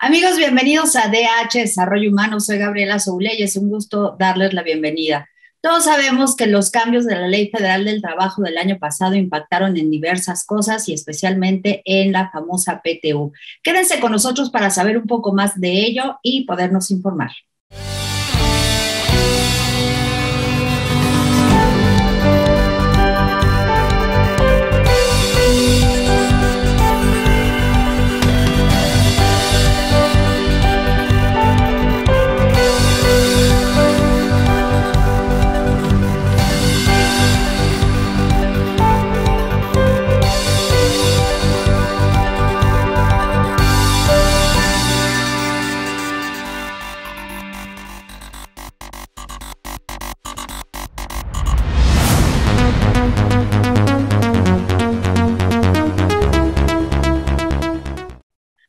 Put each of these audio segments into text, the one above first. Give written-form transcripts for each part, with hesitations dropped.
Amigos, bienvenidos a DH Desarrollo Humano. Soy Gabriela Soule y es un gusto darles la bienvenida. Todos sabemos que los cambios de la Ley Federal del Trabajo del año pasado impactaron en diversas cosas y especialmente en la famosa PTU. Quédense con nosotros para saber un poco más de ello y podernos informar.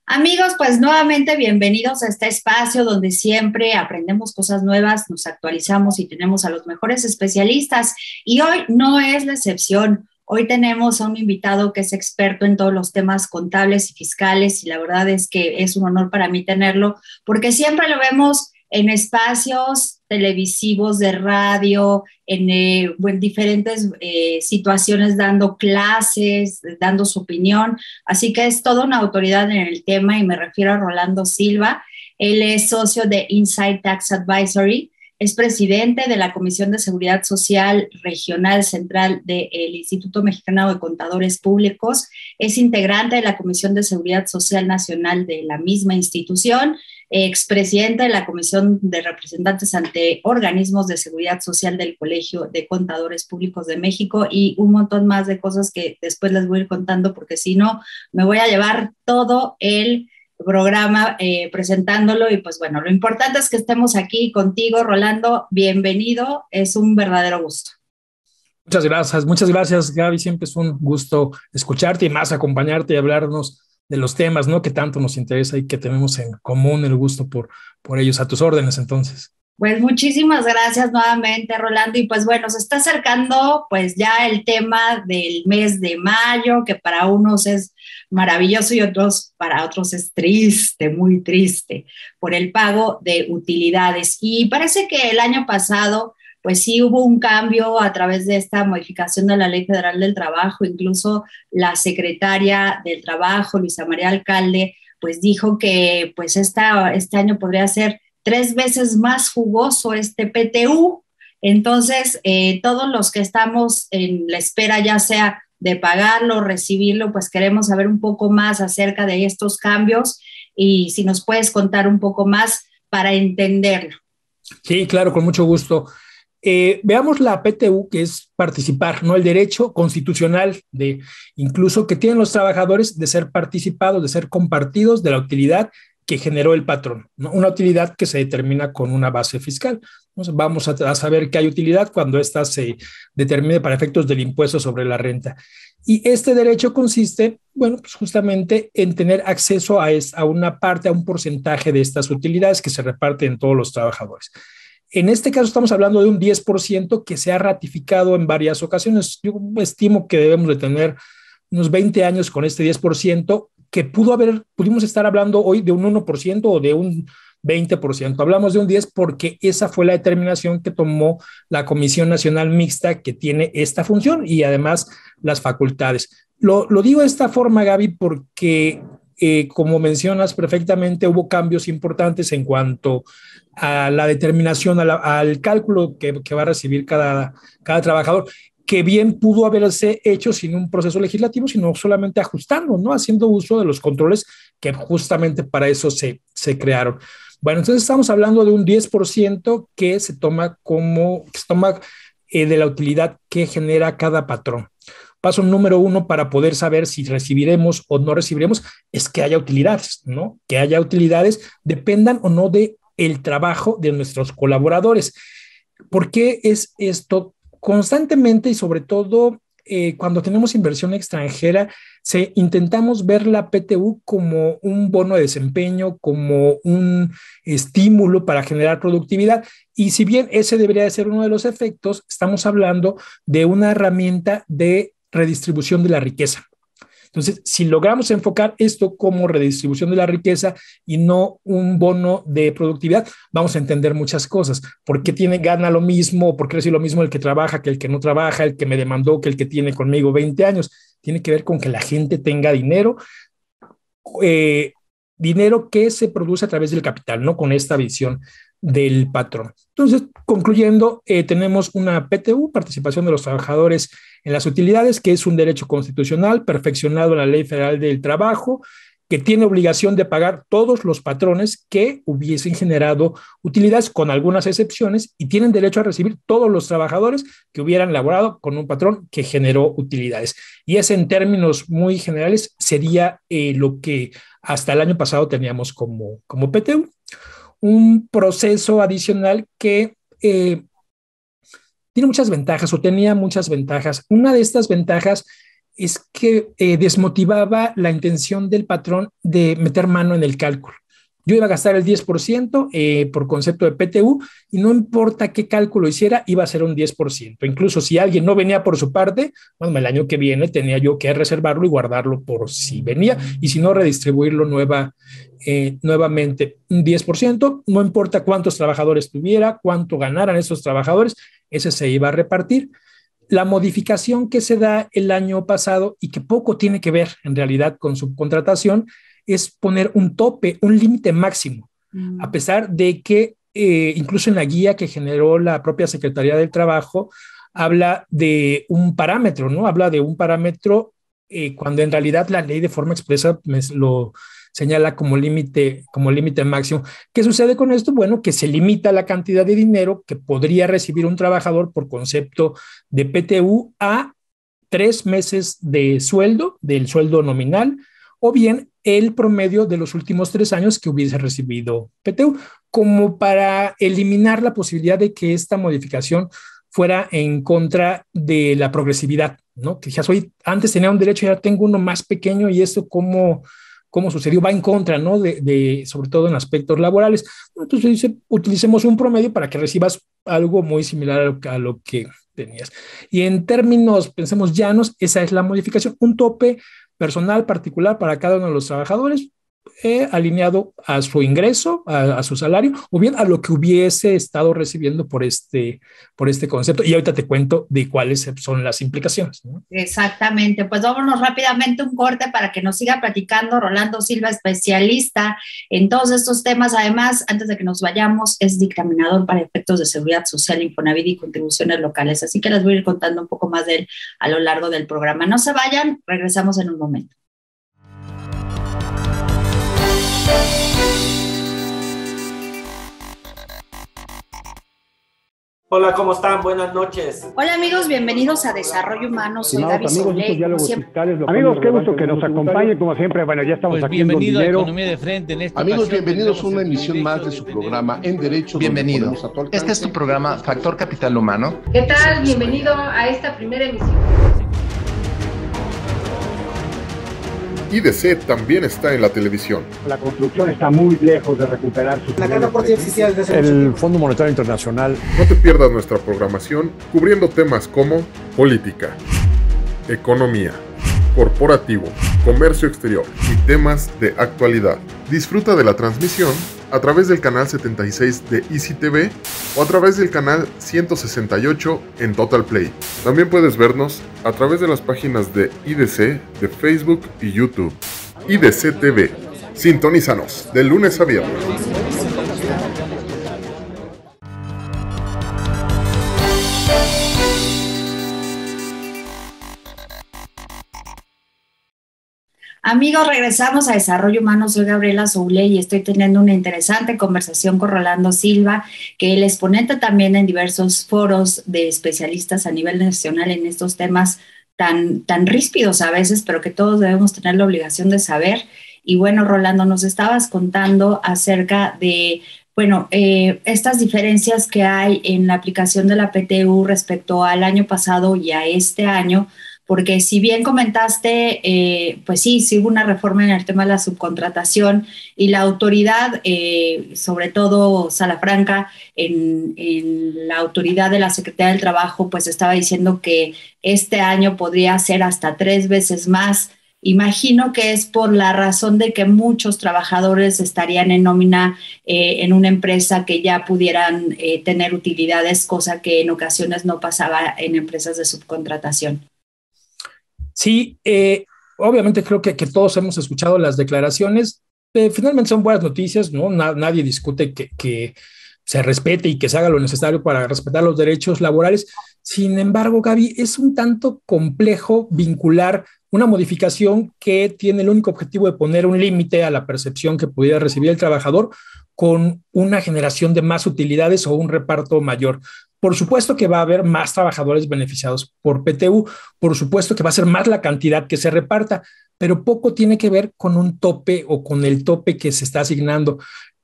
Amigos, pues nuevamente bienvenidos a este espacio donde siempre aprendemos cosas nuevas, nos actualizamos y tenemos a los mejores especialistas. Y hoy no es la excepción. Hoy tenemos a un invitado que es experto en todos los temas contables y fiscales y la verdad es que es un honor para mí tenerlo porque siempre lo vemos en espacios televisivos, de radio, en diferentes situaciones dando clases, dando su opinión. Así que es toda una autoridad en el tema y me refiero a Rolando Silva. Él es socio de Inside Tax Advisory, es presidente de la Comisión de Seguridad Social Regional Central del Instituto Mexicano de Contadores Públicos, es integrante de la Comisión de Seguridad Social Nacional de la misma institución, expresidente de la Comisión de Representantes ante Organismos de Seguridad Social del Colegio de Contadores Públicos de México y un montón más de cosas que después les voy a ir contando porque si no me voy a llevar todo el programa presentándolo y pues bueno, lo importante es que estemos aquí contigo, Rolando, bienvenido, es un verdadero gusto. Muchas gracias, Gaby, siempre es un gusto escucharte y más acompañarte y hablarnos de los temas, ¿no? Que tanto nos interesa y que tenemos en común el gusto por ellos, a tus órdenes, entonces. Pues muchísimas gracias nuevamente, Rolando, y pues bueno, se está acercando pues ya el tema del mes de mayo, que para unos es maravilloso y para otros es triste, muy triste, por el pago de utilidades. Y parece que el año pasado pues sí hubo un cambio a través de esta modificación de la Ley Federal del Trabajo, incluso la secretaria del Trabajo, Luisa María Alcalde, pues dijo que pues este año podría ser 3 veces más jugoso este PTU. Entonces, todos los que estamos en la espera, ya sea de pagarlo o recibirlo, pues queremos saber un poco más acerca de estos cambios y si nos puedes contar un poco más para entenderlo. Sí, claro, con mucho gusto. Veamos la PTU, que es participar, ¿no? El derecho constitucional de incluso que tienen los trabajadores de ser participados, de ser compartidos de la utilidad que generó el patrón, ¿no? Una utilidad que se determina con una base fiscal. Entonces vamos a saber que hay utilidad cuando ésta se determine para efectos del impuesto sobre la renta. Y este derecho consiste, bueno, pues justamente en tener acceso a una parte, a un porcentaje de estas utilidades que se reparten en todos los trabajadores. En este caso estamos hablando de un 10% que se ha ratificado en varias ocasiones. Yo estimo que debemos de tener unos 20 años con este 10%, que pudimos estar hablando hoy de un 1% o de un 20%. Hablamos de un 10% porque esa fue la determinación que tomó la Comisión Nacional Mixta que tiene esta función y además las facultades. Lo digo de esta forma, Gaby, porque como mencionas perfectamente, hubo cambios importantes en cuanto a la determinación, al cálculo que va a recibir cada trabajador, que bien pudo haberse hecho sin un proceso legislativo, sino solamente ajustando, ¿no? Haciendo uso de los controles que justamente para eso se crearon. Bueno, entonces estamos hablando de un 10% que se toma de la utilidad que genera cada patrón. Paso número 1 para poder saber si recibiremos o no recibiremos es que haya utilidades, ¿no? Que haya utilidades, dependan o no de el trabajo de nuestros colaboradores. ¿Por qué es esto? Constantemente y sobre todo cuando tenemos inversión extranjera, intentamos ver la PTU como un bono de desempeño, como un estímulo para generar productividad. Y si bien ese debería de ser uno de los efectos, estamos hablando de una herramienta de redistribución de la riqueza. Entonces, si logramos enfocar esto como redistribución de la riqueza y no un bono de productividad, vamos a entender muchas cosas. ¿Por qué gana lo mismo? ¿Por qué recibe lo mismo el que trabaja que el que no trabaja, el que me demandó que el que tiene conmigo 20 años? Tiene que ver con que la gente tenga dinero, dinero que se produce a través del capital, no con esta visión del patrón. Entonces, concluyendo, tenemos una PTU, participación de los trabajadores en las utilidades, que es un derecho constitucional perfeccionado en la Ley Federal del Trabajo, que tiene obligación de pagar todos los patrones que hubiesen generado utilidades, con algunas excepciones, y tienen derecho a recibir todos los trabajadores que hubieran laborado con un patrón que generó utilidades. Y ese, en términos muy generales, sería lo que hasta el año pasado teníamos como PTU. Un proceso adicional que tiene muchas ventajas o tenía muchas ventajas. Una de estas ventajas es que desmotivaba la intención del patrón de meter mano en el cálculo. Yo iba a gastar el 10% por concepto de PTU y no importa qué cálculo hiciera, iba a ser un 10%. Incluso si alguien no venía por su parte, bueno, el año que viene tenía yo que reservarlo y guardarlo por si venía, y si no, redistribuirlo nuevamente. Un 10%, no importa cuántos trabajadores tuviera, cuánto ganaran esos trabajadores, ese se iba a repartir. La modificación que se da el año pasado y que poco tiene que ver en realidad con subcontratación es poner un tope, un límite máximo, a pesar de que incluso en la guía que generó la propia Secretaría del Trabajo habla de un parámetro, ¿no? Habla de un parámetro cuando en realidad la ley de forma expresa lo señala como límite máximo. ¿Qué sucede con esto? Bueno, que se limita la cantidad de dinero que podría recibir un trabajador por concepto de PTU a 3 meses de sueldo, del sueldo nominal, o bien el promedio de los últimos 3 años que hubiese recibido PTU, como para eliminar la posibilidad de que esta modificación fuera en contra de la progresividad, ¿no? Que dijeras, oye, antes tenía un derecho y ahora tengo uno más pequeño, y esto cómo sucedió, va en contra, ¿no? Sobre todo en aspectos laborales. Entonces dice, utilicemos un promedio para que recibas algo muy similar a lo que tenías. Y en términos, pensemos llanos, esa es la modificación, un tope personal particular para cada uno de los trabajadores, alineado a su ingreso, a su salario, o bien a lo que hubiese estado recibiendo por este concepto. Y ahorita te cuento de cuáles son las implicaciones, ¿no? Exactamente, pues vámonos rápidamente un corte para que nos siga platicando Rolando Silva, especialista en todos estos temas. Además, antes de que nos vayamos, es dictaminador para efectos de seguridad social, Infonavit y contribuciones locales. Así que les voy a ir contando un poco más de él a lo largo del programa. No se vayan, regresamos en un momento. Hola, ¿cómo están? Buenas noches. Hola amigos, bienvenidos a Desarrollo Humano. Soy Gaby Soule. Amigos, qué gusto que nos acompañen, como siempre. Bueno, ya estamos aquí en bienvenido a Economía de Frente. En esta amigos, ocasión, bienvenidos a una emisión más de su programa En Derecho. Bienvenido. Este es tu programa Factor Capital Humano. ¿Qué tal? Bienvenido a esta primera emisión. IDC también está en la televisión. La construcción está muy lejos de recuperar su... La cadena por sí existía desde el Fondo Monetario Internacional. No te pierdas nuestra programación cubriendo temas como política, economía, corporativo, comercio exterior y temas de actualidad. Disfruta de la transmisión a través del canal 76 de Easy TV o a través del canal 168 en Total Play. También puedes vernos a través de las páginas de IDC de Facebook y YouTube. IDC TV. Sintonízanos de lunes a viernes. Amigos, regresamos a Desarrollo Humano. Soy Gabriela Soule y estoy teniendo una interesante conversación con Rolando Silva, que él es ponente también en diversos foros de especialistas a nivel nacional en estos temas tan ríspidos a veces, pero que todos debemos tener la obligación de saber. Y bueno, Rolando, nos estabas contando acerca de, estas diferencias que hay en la aplicación de la PTU respecto al año pasado y a este año, porque si bien comentaste, pues sí hubo una reforma en el tema de la subcontratación y la autoridad, sobre todo Salafranca, en la autoridad de la Secretaría del Trabajo, pues estaba diciendo que este año podría ser hasta 3 veces más Imagino que es por la razón de que muchos trabajadores estarían en nómina en una empresa que ya pudieran tener utilidades, cosa que en ocasiones no pasaba en empresas de subcontratación. Sí, obviamente creo que todos hemos escuchado las declaraciones. Finalmente son buenas noticias, ¿no? Nadie discute que se respete y que se haga lo necesario para respetar los derechos laborales. Sin embargo, Gaby, es un tanto complejo vincular una modificación que tiene el único objetivo de poner un límite a la percepción que pudiera recibir el trabajador con una generación de más utilidades o un reparto mayor. Por supuesto que va a haber más trabajadores beneficiados por PTU, por supuesto que va a ser más la cantidad que se reparta, pero poco tiene que ver con un tope o con el tope que se está asignando.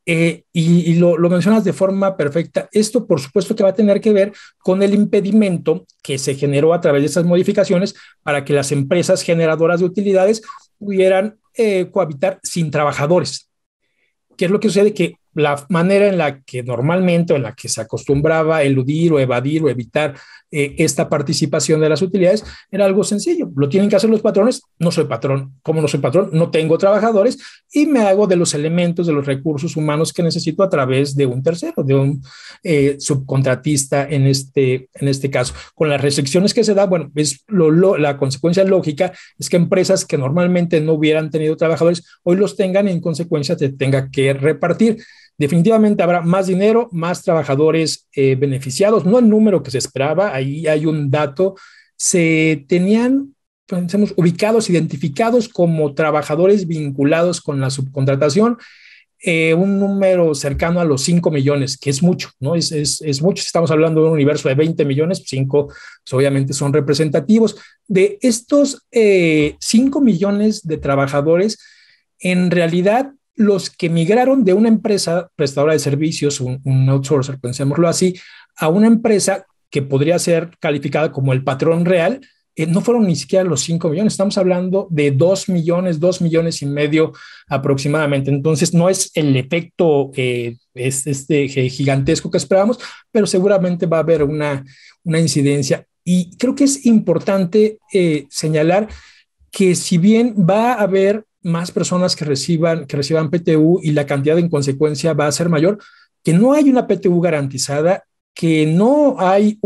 Y lo mencionas de forma perfecta. Esto, por supuesto, que va a tener que ver con el impedimento que se generó a través de estas modificaciones para que las empresas generadoras de utilidades pudieran cohabitar sin trabajadores. ¿Qué es lo que sucede? Que la manera en la que normalmente, en la que se acostumbraba a eludir o evadir o evitar esta participación de las utilidades era algo sencillo. Lo tienen que hacer los patrones. No soy patrón. Como no soy patrón, no tengo trabajadores y me hago de los elementos, de los recursos humanos que necesito a través de un tercero, de un subcontratista en este caso. Con las restricciones que se da, bueno, es la consecuencia lógica es que empresas que normalmente no hubieran tenido trabajadores hoy los tengan y en consecuencia te tenga que repartir. Definitivamente habrá más dinero, más trabajadores beneficiados, no el número que se esperaba, ahí hay un dato, se tenían, pensemos, ubicados, identificados como trabajadores vinculados con la subcontratación, un número cercano a los 5 millones, que es mucho, ¿no? Es mucho, si estamos hablando de un universo de 20 millones, 5 pues obviamente son representativos. De estos 5 millones de trabajadores, en realidad, los que migraron de una empresa prestadora de servicios, un outsourcer, pensémoslo así, a una empresa que podría ser calificada como el patrón real, no fueron ni siquiera los 5 millones, estamos hablando de 2 millones y medio aproximadamente. Entonces, no es el efecto gigantesco que esperábamos, pero seguramente va a haber una incidencia. Y creo que es importante señalar que si bien va a haber más personas que reciban PTU y la cantidad en consecuencia va a ser mayor, que no hay una PTU garantizada, que no hay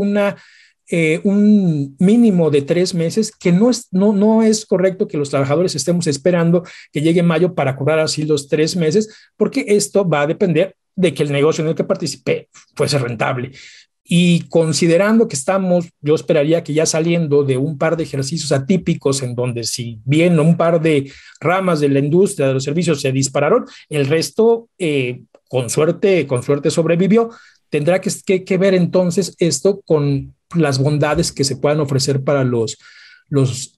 un mínimo de 3 meses, que no es correcto que los trabajadores estemos esperando que llegue mayo para cobrar así los 3 meses, porque esto va a depender de que el negocio en el que participé fuese rentable. Y considerando que yo esperaría que ya saliendo de un par de ejercicios atípicos en donde si bien un par de ramas de la industria de los servicios se dispararon, el resto con suerte sobrevivió. Tendrá que ver entonces esto con las bondades que se puedan ofrecer para los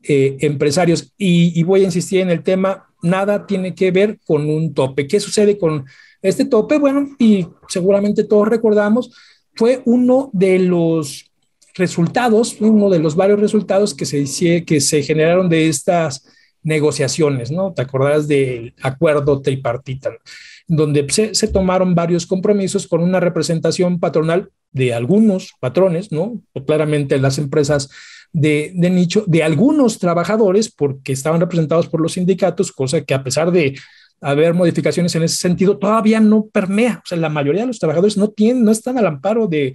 empresarios. Y voy a insistir en el tema, nada tiene que ver con un tope. ¿Qué sucede con este tope? Bueno, y seguramente todos recordamos, fue uno de los varios resultados que se generaron de estas negociaciones, ¿no? Te acordarás del acuerdo tripartita, ¿no? Donde se tomaron varios compromisos con una representación patronal de algunos patrones, ¿no? Claramente las empresas de nicho, de algunos trabajadores, porque estaban representados por los sindicatos, cosa que a pesar de haber modificaciones en ese sentido, todavía no permea. O sea, la mayoría de los trabajadores no están al amparo de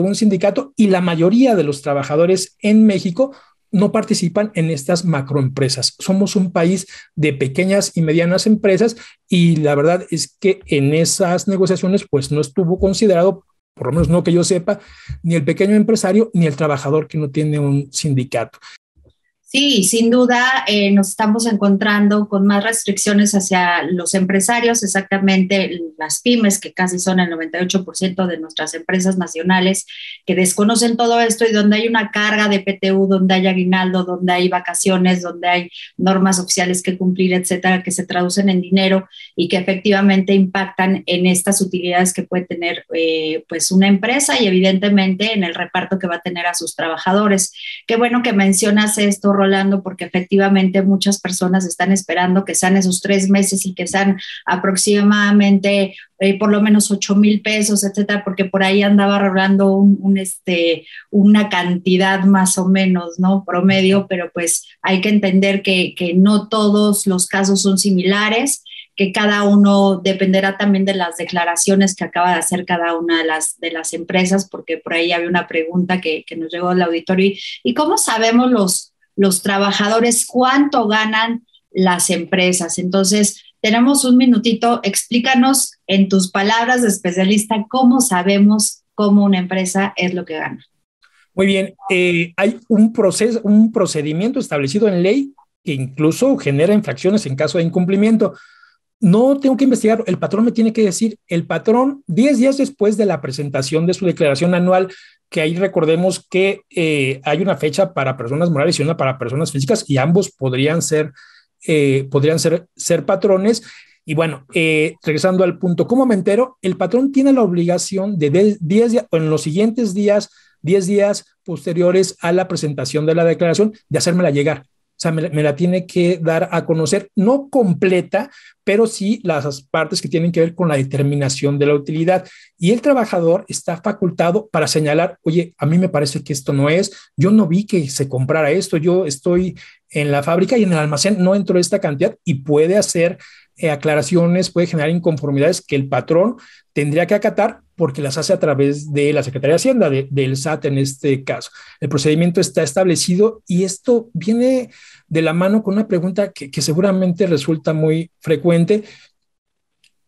un sindicato y la mayoría de los trabajadores en México no participan en estas macroempresas. Somos un país de pequeñas y medianas empresas y la verdad es que en esas negociaciones pues no estuvo considerado, por lo menos no que yo sepa, ni el pequeño empresario ni el trabajador que no tiene un sindicato. Sí, sin duda nos estamos encontrando con más restricciones hacia los empresarios, exactamente las pymes, que casi son el 98% de nuestras empresas nacionales, que desconocen todo esto y donde hay una carga de PTU, donde hay aguinaldo, donde hay vacaciones, donde hay normas oficiales que cumplir, etcétera, que se traducen en dinero y que efectivamente impactan en estas utilidades que puede tener pues una empresa y evidentemente en el reparto que va a tener a sus trabajadores. Qué bueno que mencionas esto, Rolando, porque efectivamente muchas personas están esperando que sean esos 3 meses y que sean aproximadamente por lo menos 8,000 pesos, etcétera, porque por ahí andaba rolando una cantidad más o menos, ¿no? Promedio, pero pues hay que entender que no todos los casos son similares, que cada uno dependerá también de las declaraciones que acaba de hacer cada una de las empresas, porque por ahí había una pregunta que nos llegó al auditorio. ¿Y cómo sabemos los trabajadores cuánto ganan las empresas? Entonces, tenemos un minutito. Explícanos en tus palabras de especialista cómo sabemos cómo una empresa es lo que gana. Muy bien. Hay un procedimiento establecido en ley que incluso genera infracciones en caso de incumplimiento. No tengo que investigar, el patrón me tiene que decir, el patrón 10 días después de la presentación de su declaración anual, que ahí recordemos que hay una fecha para personas morales y una para personas físicas, y ambos podrían ser patrones. Y bueno, regresando al punto, ¿cómo me entero? El patrón tiene la obligación de 10 días, o en los siguientes días, 10 días posteriores a la presentación de la declaración, de hacérmela llegar. O sea, me la tiene que dar a conocer, no completa, pero sí las partes que tienen que ver con la determinación de la utilidad. Y el trabajador está facultado para señalar, oye, a mí me parece que esto no es, yo no vi que se comprara esto, yo estoy en la fábrica y en el almacén no entró esta cantidad, y puede hacer aclaraciones, puede generar inconformidades que el patrón tendría que acatar, porque las hace a través de la Secretaría de Hacienda, del SAT en este caso. El procedimiento está establecido, y esto viene de la mano con una pregunta que seguramente resulta muy frecuente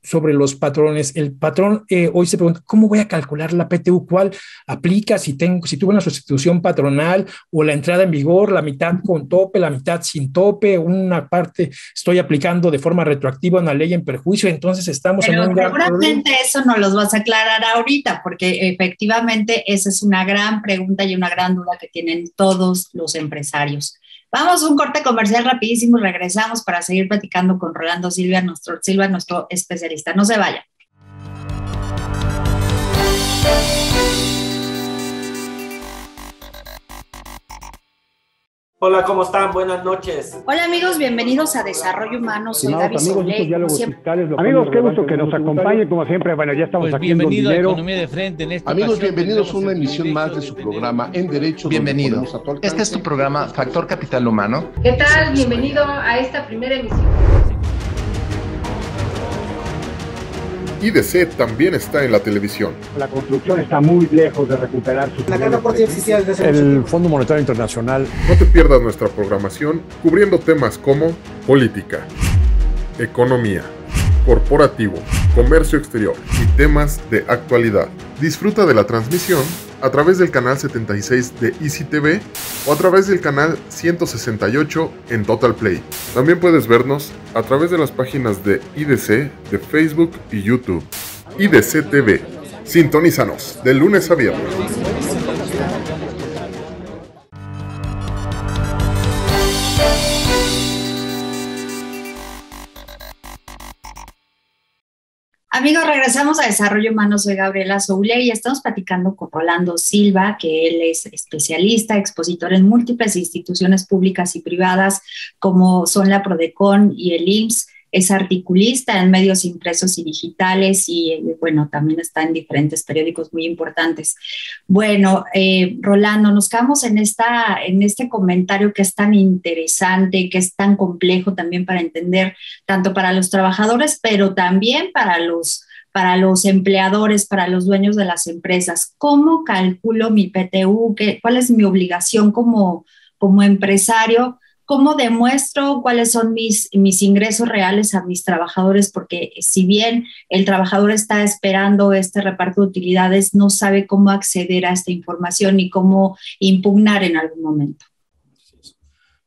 sobre los patrones. El patrón hoy se pregunta, ¿cómo voy a calcular la PTU? ¿Cuál aplica si tuve una sustitución patronal, o la entrada en vigor, la mitad con tope, la mitad sin tope, una parte estoy aplicando de forma retroactiva una ley en perjuicio? Entonces estamos Pero en un gran seguramente eso no los vas a aclarar ahorita, porque efectivamente esa es una gran pregunta y una gran duda que tienen todos los empresarios. Vamos a un corte comercial rapidísimo y regresamos para seguir platicando con Rolando Silva, nuestro especialista. No se vaya. Hola, ¿cómo están? Buenas noches. Hola amigos, bienvenidos a Desarrollo Humano. Soy Gaby Soule. Amigos, qué gusto que nos acompañen, como siempre. Bueno, ya estamos aquí en bienvenido a Economía de Frente. En esta Amigos, ocasión bienvenidos a una tendremos emisión más de su programa En Derecho. Bienvenido. Este es tu programa Factor Capital Humano. ¿Qué tal? Bienvenido a esta primera emisión. IDC también está en la televisión. La construcción está muy lejos de recuperar sus... La carta por sí existía desde hace El Fondo Monetario Internacional. No te pierdas nuestra programación cubriendo temas como política, economía, corporativo, comercio exterior y temas de actualidad. Disfruta de la transmisión a través del canal 76 de Easy TV o a través del canal 168 en Total Play. También puedes vernos a través de las páginas de IDC de Facebook y YouTube. IDC TV. Sintonízanos de lunes a viernes. Amigos, regresamos a Desarrollo Humano. Soy Gabriela Soule y estamos platicando con Rolando Silva, que él es especialista, expositor en múltiples instituciones públicas y privadas, como son la Prodecon y el IMSS. Es articulista en medios impresos y digitales y, bueno, también está en diferentes periódicos muy importantes. Bueno, Rolando, nos quedamos en este comentario que es tan interesante, que es tan complejo también para entender, tanto para los trabajadores, pero también para los empleadores, para los dueños de las empresas. ¿Cómo calculo mi PTU? ¿Cuál es mi obligación como empresario? ¿Cómo demuestro cuáles son mis ingresos reales a mis trabajadores? Porque si bien el trabajador está esperando este reparto de utilidades, no sabe cómo acceder a esta información ni cómo impugnar en algún momento.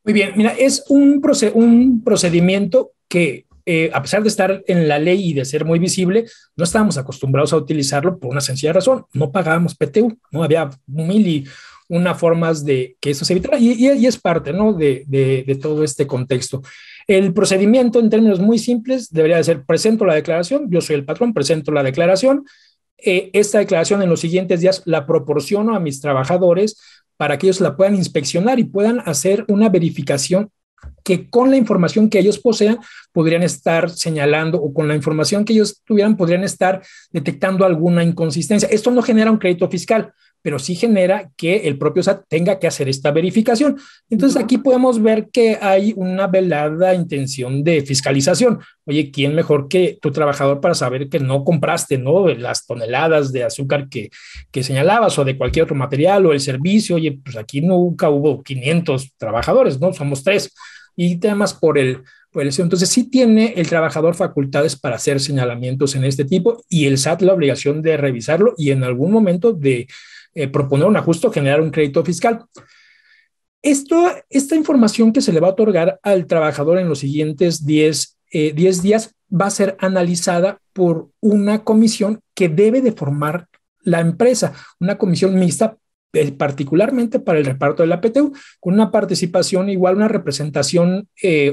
Muy bien, mira, es un procedimiento que, a pesar de estar en la ley y de ser muy visible, no estábamos acostumbrados a utilizarlo por una sencilla razón: no pagábamos PTU, no había 1001 formas de que eso se evitara, y es parte, ¿no?, de todo este contexto. El procedimiento, en términos muy simples, debería de ser: presento la declaración, yo soy el patrón, presento la declaración, esta declaración en los siguientes días la proporciono a mis trabajadores para que ellos la puedan inspeccionar y puedan hacer una verificación que con la información que ellos posean podrían estar señalando, o con la información que ellos tuvieran podrían estar detectando alguna inconsistencia. Esto no genera un crédito fiscal, pero sí genera que el propio SAT tenga que hacer esta verificación. Entonces aquí podemos ver que hay una velada intención de fiscalización. Oye, ¿quién mejor que tu trabajador para saber que no compraste, ¿no?, las toneladas de azúcar que señalabas, o de cualquier otro material, o el servicio? Oye, pues aquí nunca hubo 500 trabajadores, ¿no? Somos 3. Y temas por el entonces sí tiene el trabajador facultades para hacer señalamientos en este tipo, y el SAT la obligación de revisarlo y en algún momento de proponer un ajuste o generar un crédito fiscal. Esta información que se le va a otorgar al trabajador en los siguientes 10 días va a ser analizada por una comisión que debe de formar la empresa, una comisión mixta, particularmente para el reparto de la PTU, con una participación igual, una representación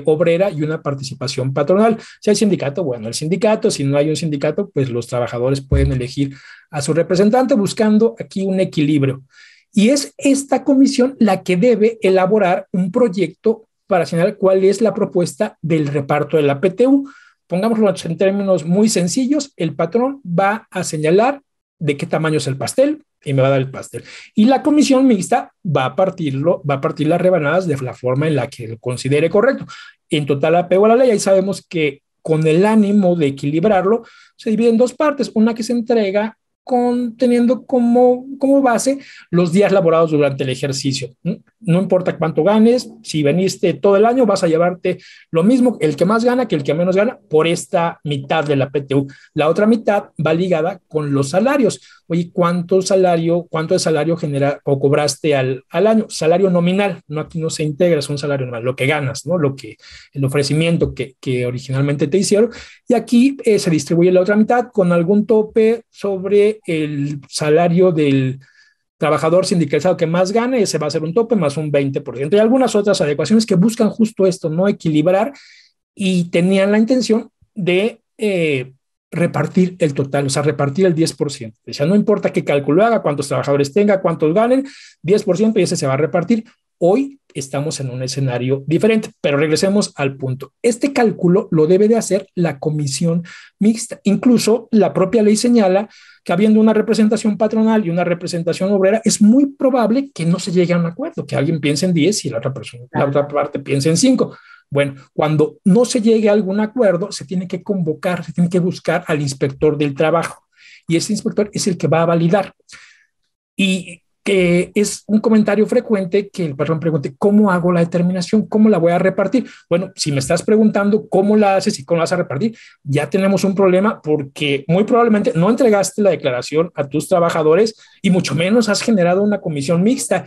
obrera y una participación patronal. Si hay sindicato, bueno, el sindicato; si no hay un sindicato, pues los trabajadores pueden elegir a su representante, buscando aquí un equilibrio. Y es esta comisión la que debe elaborar un proyecto para señalar cuál es la propuesta del reparto de la PTU. Pongámoslo en términos muy sencillos: el patrón va a señalar de qué tamaño es el pastel y me va a dar el pastel. Y la comisión mixta va a partir las rebanadas de la forma en la que lo considere correcto. En total apego a la ley. Ahí sabemos que con el ánimo de equilibrarlo, se divide en 2 partes. Una que se entrega teniendo como base los días laborados durante el ejercicio. No importa cuánto ganes, si veniste todo el año, vas a llevarte lo mismo, el que más gana que el que menos gana, por esta mitad de la PTU. La otra mitad va ligada con los salarios. Oye, ¿cuánto de salario genera o cobraste al año? Salario nominal, no, aquí no se integra, es un salario normal, lo que ganas, ¿no? El ofrecimiento que originalmente te hicieron. Y aquí se distribuye la otra mitad con algún tope sobre el salario del trabajador sindicalizado que más gane. Ese va a ser un tope más un 20%. Y algunas otras adecuaciones que buscan justo esto, no equilibrar, y tenían la intención de repartir el total, o sea, repartir el 10%. O sea, no importa qué cálculo haga, cuántos trabajadores tenga, cuántos ganen, 10%, y ese se va a repartir. Hoy estamos en un escenario diferente, pero regresemos al punto. Este cálculo lo debe de hacer la comisión mixta. Incluso la propia ley señala que, habiendo una representación patronal y una representación obrera, es muy probable que no se llegue a un acuerdo, que alguien piense en 10 y la otra parte piense en 5. Bueno, cuando no se llegue a algún acuerdo, se tiene que convocar, se tiene que buscar al inspector del trabajo, y ese inspector es el que va a validar. Y que es un comentario frecuente que el patrón pregunte: ¿cómo hago la determinación? ¿Cómo la voy a repartir? Bueno, si me estás preguntando cómo la haces y cómo la vas a repartir, ya tenemos un problema, porque muy probablemente no entregaste la declaración a tus trabajadores, y mucho menos has generado una comisión mixta.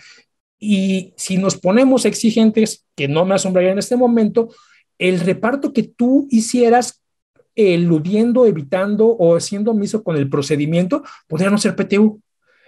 Y si nos ponemos exigentes, que no me asombraría en este momento, el reparto que tú hicieras eludiendo, evitando o siendo omiso con el procedimiento, podría no ser PTU,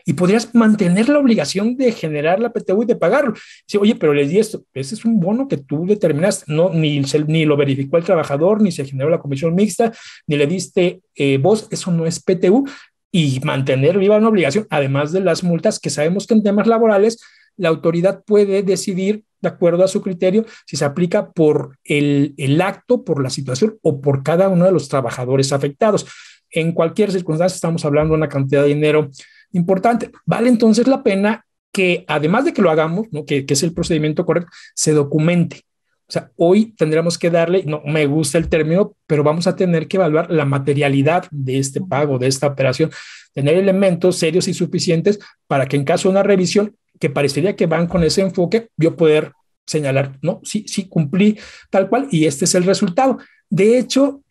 y podrías mantener la obligación de generar la PTU y de pagarlo. Dice: oye, pero les di esto. Ese es un bono que tú determinaste, no, ni lo verificó el trabajador, ni se generó la comisión mixta, ni le diste vos. Eso no es PTU. Y mantener viva una obligación, además de las multas, que sabemos que en temas laborales la autoridad puede decidir, de acuerdo a su criterio, si se aplica por el acto, por la situación o por cada uno de los trabajadores afectados. En cualquier circunstancia estamos hablando de una cantidad de dinero importante. Vale entonces la pena que, además de que lo hagamos, ¿no?, que es el procedimiento correcto, se documente. O sea, hoy tendríamos que darle, no me gusta el término, pero vamos a tener que evaluar la materialidad de este pago, de esta operación, tener elementos serios y suficientes para que, en caso de una revisión que parecería que van con ese enfoque, yo poder señalar: no, sí cumplí tal cual, y este es el resultado. De hecho,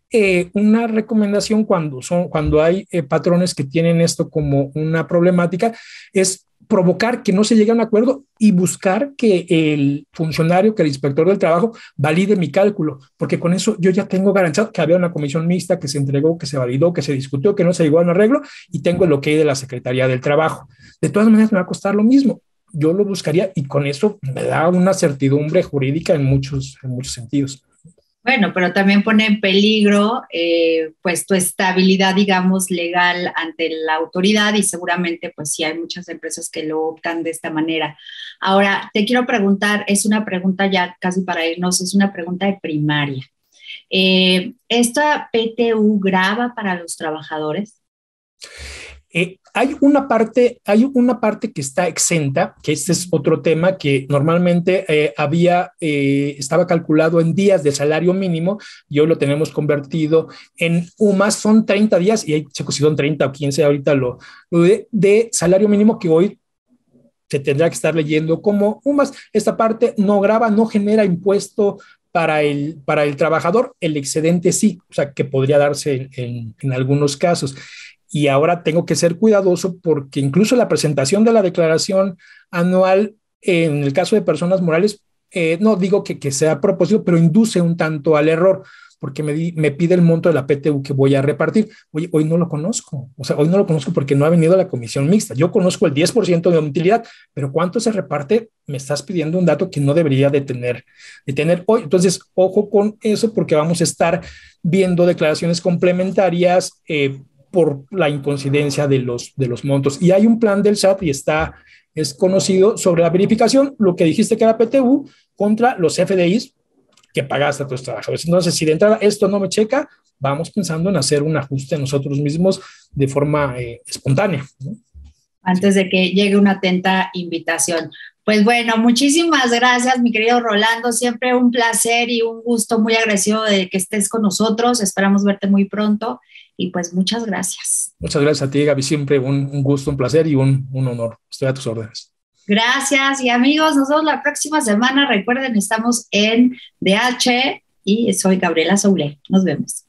una recomendación cuando hay patrones que tienen esto como una problemática es provocar que no se llegue a un acuerdo y buscar que el funcionario, que el inspector del trabajo valide mi cálculo, porque con eso yo ya tengo garantizado que había una comisión mixta, que se entregó, que se validó, que se discutió, que no se llegó a un arreglo, y tengo el ok de la Secretaría del Trabajo. De todas maneras me va a costar lo mismo. Yo lo buscaría, y con eso me da una certidumbre jurídica en muchos sentidos. Bueno, pero también pone en peligro pues tu estabilidad, digamos, legal ante la autoridad y seguramente pues sí hay muchas empresas que lo optan de esta manera. Ahora, te quiero preguntar, es una pregunta ya casi para irnos, es una pregunta de primaria. ¿Esta PTU grava para los trabajadores? Hay una parte que está exenta, que este es otro tema que normalmente estaba calculado en días de salario mínimo, y hoy lo tenemos convertido en UMAS, son 30 días, y ahí checo si son 30 o 15, ahorita lo de salario mínimo que hoy se tendrá que estar leyendo como UMAS. Esta parte no grava, no genera impuesto para el trabajador, el excedente sí, o sea, que podría darse en algunos casos. Y ahora tengo que ser cuidadoso porque incluso la presentación de la declaración anual, en el caso de personas morales, no digo que sea a propósito, pero induce un tanto al error, porque me pide el monto de la PTU que voy a repartir. Oye, hoy no lo conozco, o sea, hoy no lo conozco porque no ha venido a la comisión mixta. Yo conozco el 10% de utilidad, pero ¿cuánto se reparte? Me estás pidiendo un dato que no debería de tener hoy. Entonces, ojo con eso porque vamos a estar viendo declaraciones complementarias por la incoincidencia de los montos. Y hay un plan del SAT y es conocido sobre la verificación, lo que dijiste que era PTU contra los FDIs que pagaste a tus trabajadores. Entonces, si de entrada esto no me checa, vamos pensando en hacer un ajuste nosotros mismos de forma espontánea, ¿no? Antes de que llegue una atenta invitación. Pues bueno, muchísimas gracias, mi querido Rolando. Siempre un placer y un gusto muy agradecido de que estés con nosotros. Esperamos verte muy pronto y pues muchas gracias. Muchas gracias a ti, Gaby. Siempre un gusto, un placer y un honor. Estoy a tus órdenes. Gracias y amigos, nos vemos la próxima semana. Recuerden, estamos en DH y soy Gabriela Soule. Nos vemos.